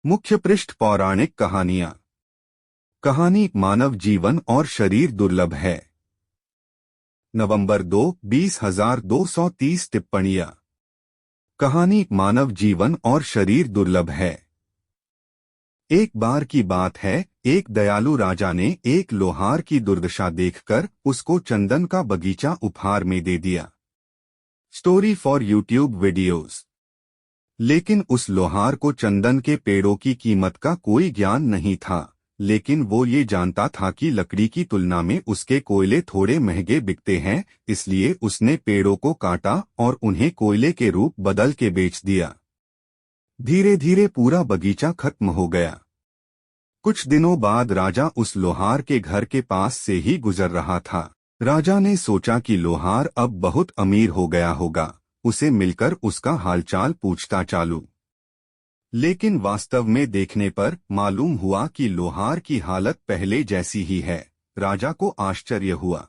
मुख्य पृष्ठ पौराणिक कहानियां। कहानी मानव जीवन और शरीर दुर्लभ है। नवंबर 2, 20,230 टिप्पणियां। कहानी मानव जीवन और शरीर दुर्लभ है। एक बार की बात है, एक दयालु राजा ने एक लोहार की दुर्दशा देखकर उसको चंदन का बगीचा उपहार में दे दिया। Story for YouTube videos. लेकिन उस लोहार को चंदन के पेड़ों की कीमत का कोई ज्ञान नहीं था, लेकिन वो ये जानता था कि लकड़ी की तुलना में उसके कोयले थोड़े महंगे बिकते हैं, इसलिए उसने पेड़ों को काटा और उन्हें कोयले के रूप बदल के बेच दिया। धीरे धीरे पूरा बगीचा खत्म हो गया। कुछ दिनों बाद राजा उस लोहार के घर के पास से ही गुजर रहा था। राजा ने सोचा कि लोहार अब बहुत अमीर हो गया होगा, उसे मिलकर उसका हालचाल पूछता चालू। लेकिन वास्तव में देखने पर मालूम हुआ कि लोहार की हालत पहले जैसी ही है। राजा को आश्चर्य हुआ।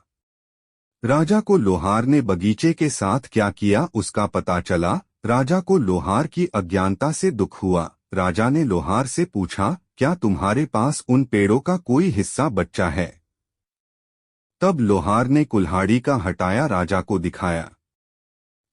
राजा को लोहार ने बगीचे के साथ क्या किया उसका पता चला। राजा को लोहार की अज्ञानता से दुख हुआ। राजा ने लोहार से पूछा, क्या तुम्हारे पास उन पेड़ों का कोई हिस्सा बचा है? तब लोहार ने कुल्हाड़ी का हटाया राजा को दिखाया।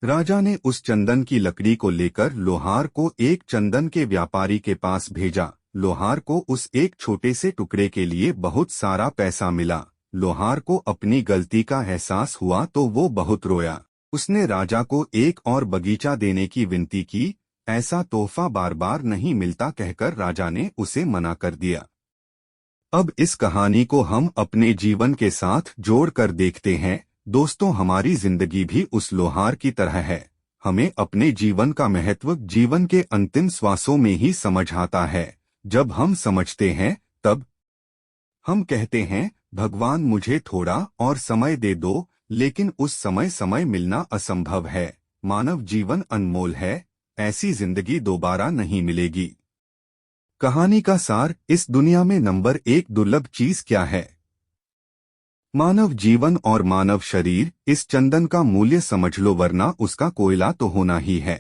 राजा ने उस चंदन की लकड़ी को लेकर लोहार को एक चंदन के व्यापारी के पास भेजा। लोहार को उस एक छोटे से टुकड़े के लिए बहुत सारा पैसा मिला। लोहार को अपनी गलती का एहसास हुआ तो वो बहुत रोया। उसने राजा को एक और बगीचा देने की विनती की। ऐसा तोहफा बार बार नहीं मिलता कहकर राजा ने उसे मना कर दिया। अब इस कहानी को हम अपने जीवन के साथ जोड़कर देखते हैं। दोस्तों, हमारी जिंदगी भी उस लोहार की तरह है। हमें अपने जीवन का महत्व जीवन के अंतिम श्वासों में ही समझ आता है। जब हम समझते हैं तब हम कहते हैं, भगवान मुझे थोड़ा और समय दे दो, लेकिन उस समय मिलना असंभव है। मानव जीवन अनमोल है, ऐसी जिंदगी दोबारा नहीं मिलेगी। कहानी का सार, इस दुनिया में नंबर 1 दुर्लभ चीज क्या है? मानव जीवन और मानव शरीर। इस चंदन का मूल्य समझ लो, वरना उसका कोयला तो होना ही है।